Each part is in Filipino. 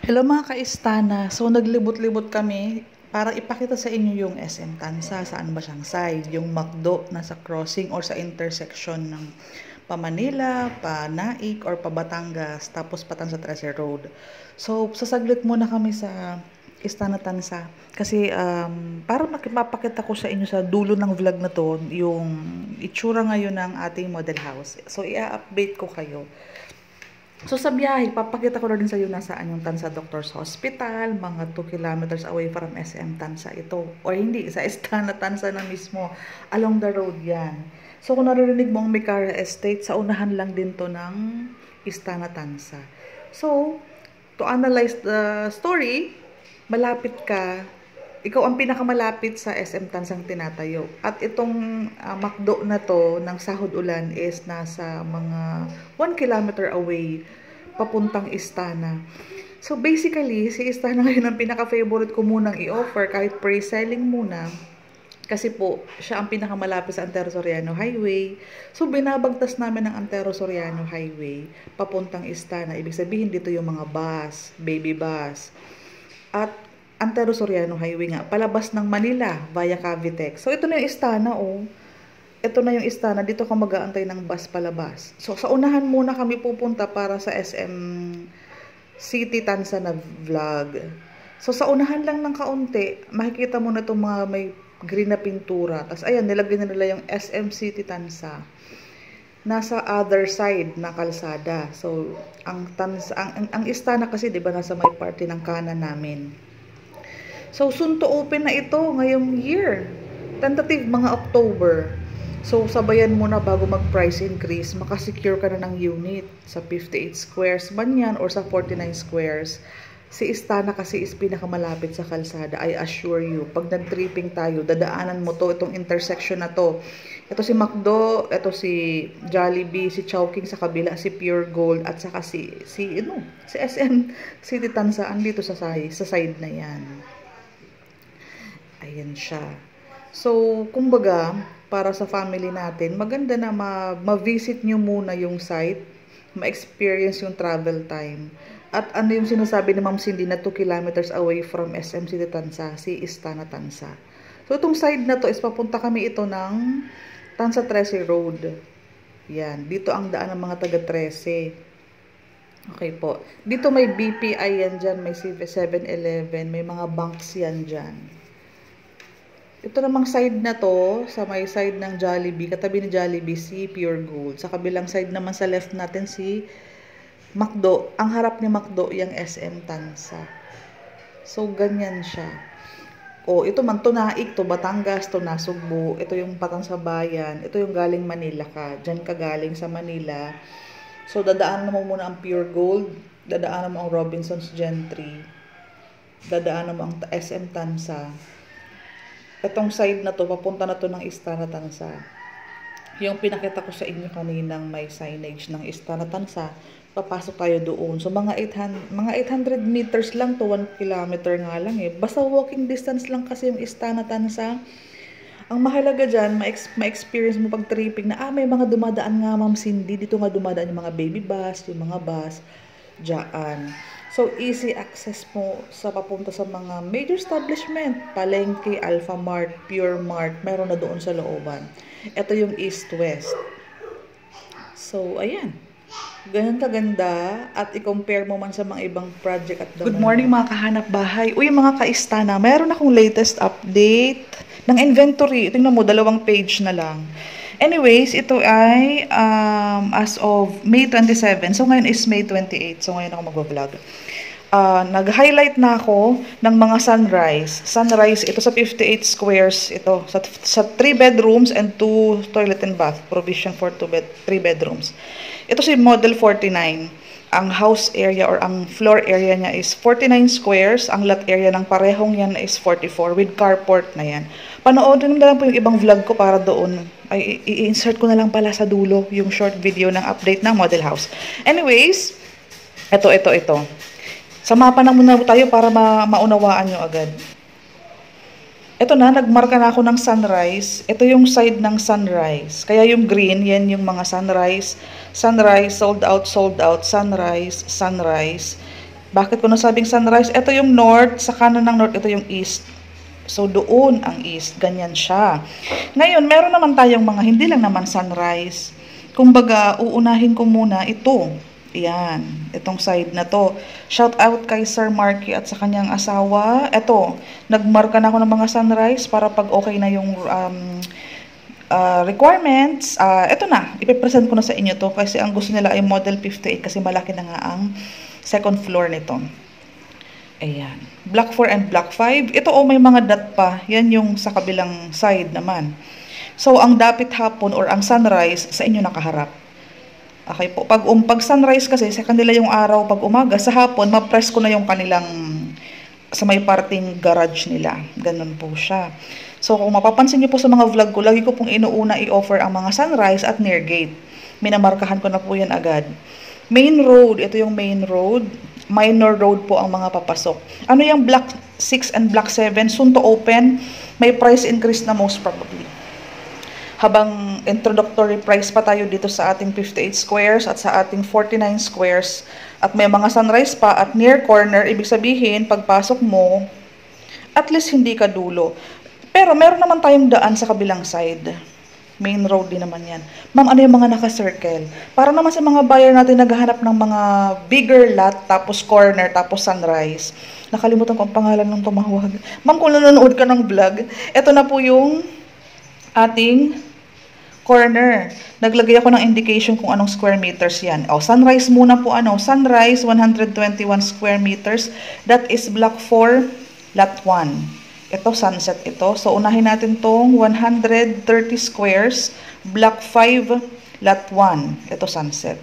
Hello mga kaistana. So naglibot-libot kami para ipakita sa inyo yung SM Tansa. Saan ba siyang side? Yung McDo nasa crossing or sa intersection ng pa Manila, pa Naik, or pa Batangas, tapos pa Tansa Trece Road. So sasaglit muna kami sa Istana Tansa. Kasi para mapakita ko sa inyo sa dulo ng vlog na to, yung itsura ngayon ng ating model house. So i-update ko kayo. So sa biyahe, papakita ko na din sa iyo nasaan yung Tansa Doctors Hospital, mga 2 kilometers away from SM Tansa ito. O hindi, sa Istana Tansa na mismo, along the road yan. So kung naririnig mo ang Micara Estate, sa unahan lang din to ng Istana Tansa. So, to analyze the story, malapit ka, ikaw ang pinakamalapit sa SM Tansang tinatayo. At itong McDo na to ng Sahod Ulan is nasa mga 1 kilometer away papuntang Istana. So basically, si Istana ngayon ang pinaka-favorite ko munang i-offer kahit pre-selling muna. Kasi po, siya ang pinakamalapit sa Antero Soriano Highway. So binabagtas namin ang Antero Soriano Highway papuntang Istana. Ibig sabihin dito yung mga bus, baby bus. At Antero Soriano Highway nga, palabas ng Manila via Cavite. So ito na yung Istana, oh. Ito na yung Istana, dito ka mag-aantay ng bus palabas. So sa unahan muna kami pupunta para sa SM City Tansa na vlog. So sa unahan lang ng kaunti, makikita mo na itong mga may green na pintura. Tapos ayan, nilagyan nila yung SM City Tansa. Nasa other side na kalsada. So ang Tansa, ang Istana kasi 'di ba nasa may party ng kanan namin. So, soon to open na ito ngayong year. Tentative mga October. So, sabayan mo na bago mag-price increase, makasecure ka na ng unit sa 58 squares man yan or sa 49 squares. Si Istana kasi is pinakamalapit sa kalsada. I assure you, pag nag-tripping tayo, dadaanan mo to, itong intersection na to. Ito si McDo, ito si Jollibee, si Chowking sa kabila, si Pure Gold, at saka si SM City Tansa, andito sa side na yan. Ayan siya. So, kumbaga, para sa family natin, maganda na ma-visit nyo muna yung site, ma-experience yung travel time. At ano yung sinasabi ni Ma'am Cindy na 2 kilometers away from SM City Tansa, si Istana Tansa. So, itong side na to is papunta kami ito ng Tansa Trece Road. Yan. Dito ang daan ng mga taga Trece. Okay po. Dito may BPI yan dyan, may 7-Eleven, may mga banks yan dyan. Ito namang side na to, sa may side ng Jollibee, katabi ni Jollibee, si Pure Gold. Sa kabilang side naman sa left natin si McDo. Ang harap ni McDo, yung SM Tansa. So, ganyan siya. O, ito man, to Naik, to Batangas, to Nasugbu. Ito yung Patansabayan. Ito yung galing Manila ka. Diyan ka galing sa Manila. So, dadaanan mo muna ang Pure Gold. Dadaanan mo ang Robinson's Gentry. Dadaanan mo ang SM Tansa. Itong side na to, papunta na to ng Istana Tansa. Yung pinakita ko sa inyo kaninang may signage ng Istana Tansa, papasok tayo doon. So, mga 800 meters lang to, 1 kilometer nga lang eh. Basta walking distance lang kasi yung Istana Tansa. Ang mahalaga dyan, ma-experience mo pag tripping na, may mga dumadaan nga, Ma'am Cindy. Dito nga dumadaan yung mga baby bus, yung mga bus, dyan. So, easy access mo sa papunta sa mga major establishment. Palengke, Alpha Mart, Pure Mart, meron na doon sa looban. Ito yung East-West. So, ayan. Ganyan kaganda at i-compare mo man sa mga ibang project at Good morning mga kahanap bahay. Uy, mga kaistana, meron akong latest update ng inventory. Tingnan mo, 2 page na lang. Anyways, ito ay as of May 27. So, ngayon is May 28. So, ngayon ako mag-vlog. Nag-highlight na ako ng mga sunrise. Sunrise, ito sa 58 squares. Ito, sa 3 bedrooms and 2 toilet and bath. Provision for 3 bedrooms. Ito si Model 49. Ang house area or ang floor area niya is 49 squares. Ang lot area ng parehong yan is 44 with carport na yan. Panoorin na lang po yung ibang vlog ko para doon. Ay, i-insert ko na lang pala sa dulo yung short video ng update ng model house. Anyways, ito. Sa mapa na muna tayo para maunawaan nyo agad. Ito na, nagmarka na ako ng sunrise. Ito yung side ng sunrise. Kaya yung green, yan yung mga sunrise. Sunrise, sold out, sunrise, sunrise. Bakit ko nasabing sunrise? Ito yung north, sa kanan ng north, ito yung east. So, doon ang east. Ganyan siya. Ngayon, meron naman tayong mga hindi lang naman sunrise. Kumbaga, uunahin ko muna ito. Ayan. Itong side na to. Shout out kay Sir Marky at sa kanyang asawa. Ito, nagmarka na ako ng mga sunrise para pag okay na yung requirements. Ito na, ipipresent ko na sa inyo to kasi ang gusto nila ay model 58 kasi malaki na nga ang second floor nito. Ayan. Block 4 and block 5. Ito may mga dot pa. Yan yung sa kabilang side naman. So, ang dapit hapon or ang sunrise sa inyo nakaharap. Okay po. Pag sunrise kasi, sa kanila yung araw pag umaga, sa hapon, ma-press ko na yung kanilang sa may parting garage nila. Ganun po siya. So, kung mapapansin niyo po sa mga vlog ko, lagi ko pong inuuna i-offer ang mga sunrise at near gate. Minamarkahan ko na po yan agad. Main road. Ito yung main road. Minor road po ang mga papasok. Ano yung block 6 and block 7? Soon to open. May price increase na most probably. Habang introductory price pa tayo dito sa ating 58 squares at sa ating 49 squares. At may mga sunrise pa at near corner. Ibig sabihin, pagpasok mo, at least hindi ka dulo. Pero meron naman tayong daan sa kabilang side. Main road din naman yan. Ma'am, ano yung mga naka-circle? Para naman sa mga buyer natin naghahanap ng mga bigger lot, tapos corner, tapos sunrise. Nakalimutan ko ang pangalan ng tumawag. Ma'am, kung nanonood ka ng vlog, ito na po yung ating corner. Naglagay ako ng indication kung anong square meters yan. Sunrise muna po Sunrise, 121 square meters. That is block 4, lot 1. Ito, sunset ito. So, unahin natin tong 130 squares, block 5, lot 1. Ito, sunset.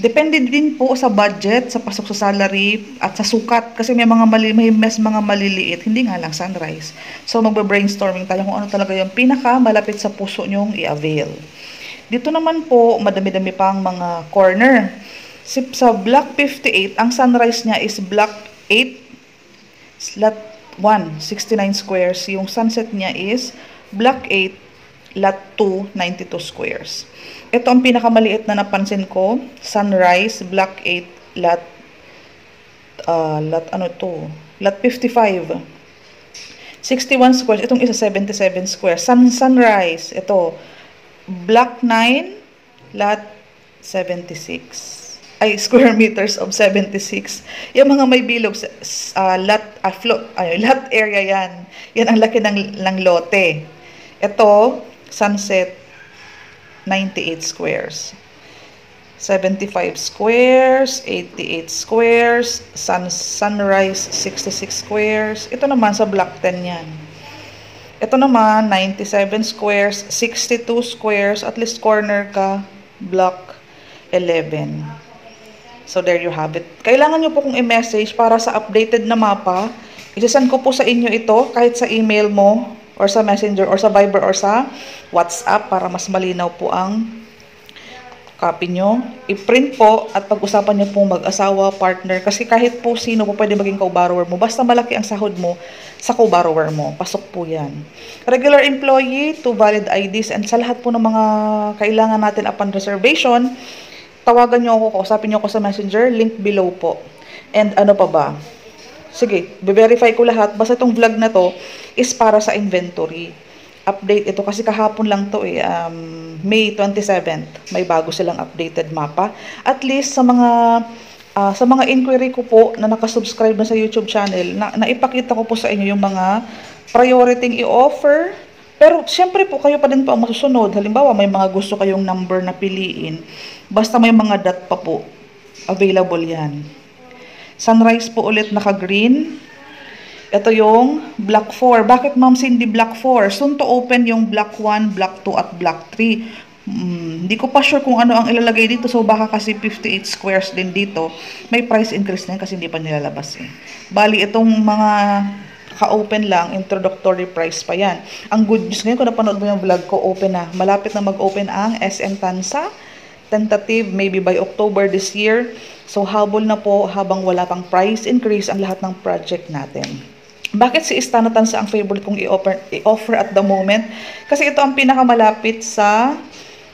Depende din po sa budget, sa pasok sa salary, at sa sukat. Kasi may mga mga maliliit, hindi nga lang sunrise. So, magbe-brainstorming tayo kung ano talaga yung pinaka-malapit sa puso nyong i-avail. Dito naman po, madami-dami pang mga corner. Sa block 58, ang sunrise niya is block 8, lot 1, 69 squares. Yung sunset niya is block 8, lot 2, 92 squares. Ito ang pinakamaliit na napansin ko. Sunrise, block 8, lot 55. 61 squares. Itong isa 77 squares. Sunrise. Ito, block 9, lot 76. Square meters of 76. Yung mga may bilog, lot area yan. Yan ang laki ng lote. Ito, sunset, 98 squares. 75 squares, 88 squares, sunrise, 66 squares. Ito naman sa block 10 yan. Ito naman, 97 squares, 62 squares, at least corner ka, block 11. So, there you have it. Kailangan nyo po kong i-message para sa updated na mapa. Isasend ko po sa inyo ito kahit sa email mo or sa messenger or sa Viber or sa WhatsApp para mas malinaw po ang copy nyo. I-print po at pag-usapan nyo pong mag-asawa, partner. Kasi kahit po sino po pwede maging co-borrower mo. Basta malaki ang sahod mo sa co-borrower mo. Pasok po yan. Regular employee, 2 valid IDs, and sa lahat po ng mga kailangan natin upon reservation, tawagan nyo ako, kausapin nyo ako sa messenger, link below po. And ano pa ba? Sige, be-verify ko lahat. Basta itong vlog na to is para sa inventory. Update ito kasi kahapon lang to May 27th. May bago silang updated mapa. At least sa mga inquiry ko po na nakasubscribe na sa YouTube channel, naipakita ko po sa inyo yung mga priority i-offer. Pero, siyempre po, kayo pa din po ang masusunod. Halimbawa, may mga gusto kayong number na piliin. Basta may mga dot pa po. Available yan. Sunrise po ulit naka-green. Ito yung block 4. Bakit, Ma'am Cindy, block 4? Soon to open yung block 1, block 2, at block 3. Hindi ko pa sure kung ano ang ilalagay dito. So, baka kasi 58 squares din dito. May price increase na yun kasi hindi pa nilalabas eh. Bali, itong mga ka-open lang, introductory price pa yan. Ang good news ngayon, kung napanood mo yung vlog ko, open na. Malapit na mag-open ang SM Tansa. Tentative, maybe by October this year. So, habol na po habang wala pang price increase ang lahat ng project natin. Bakit si Istana Tansa ang favorite kong i-offer at the moment? Kasi ito ang pinakamalapit sa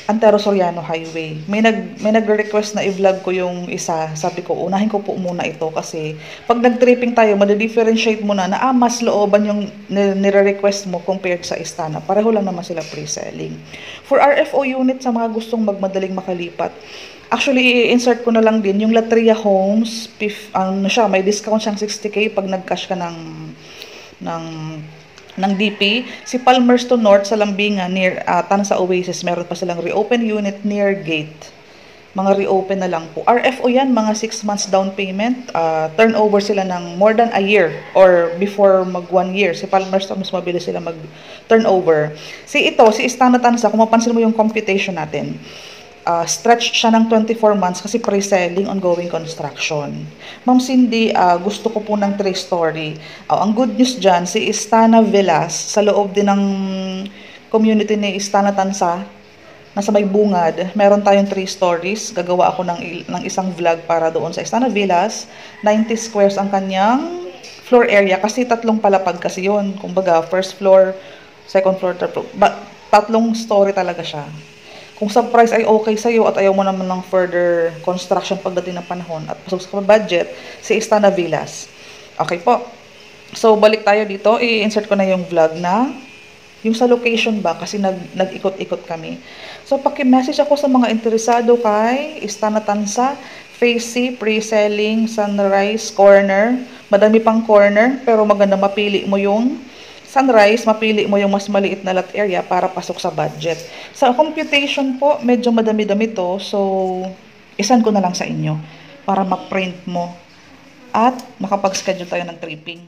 Antero Soriano Highway. May nagre-request na i-vlog ko yung isa. Sabi ko, unahin ko po muna ito kasi pag nag-tripping tayo, madidifferentiate mo na mas looban yung nire-request mo compared sa Istana. Pareho lang naman sila pre-selling. For RFO unit sa mga gustong magmadaling makalipat, actually, i-insert ko na lang din yung Latria Homes. May discount siyang 60K pag nag-cash ka ng DP. Si Palmerston North sa Lambingan near Tansa Oasis, meron pa silang reopen unit near gate. Mga reopen na lang po. RFO yan, mga 6 months down payment. Turnover sila ng more than a year or before mag 1 year. Si Palmerston, mas mabilis sila mag-turnover. Si Istana Tansa, kung mapansin mo yung computation natin, stretched siya ng 24 months kasi pre-selling, ongoing construction. Ma'am Cindy, gusto ko po ng 3-story. Ang good news dyan, si Istana Villas, sa loob din ng community ni Istana Tansa, nasa may bungad, meron tayong 3 stories. Gagawa ako ng isang vlog para doon sa Istana Villas. 90 squares ang kanyang floor area kasi 3 palapag kasi yun. Kumbaga, first floor, second floor, third floor. 3 story talaga siya. Kung sa price ay okay sa'yo at ayaw mo naman ng further construction pagdating ng panahon at pasok sa budget, si Istana Villas. Okay po. So, balik tayo dito. I-insert ko na yung vlog na yung sa location ba kasi nag-ikot-ikot kami. So, paki-message ako sa mga interesado kay Istana Tansa, Phase C, pre-selling, Sunrise, corner. Madami pang corner, pero maganda mapili mo yung Sunrise, mapili mo yung mas maliit na lot area para pasok sa budget. Sa computation po, medyo madami-dami to. So, isan ko na lang sa inyo para ma-print mo at makapag-schedule tayo ng tripping.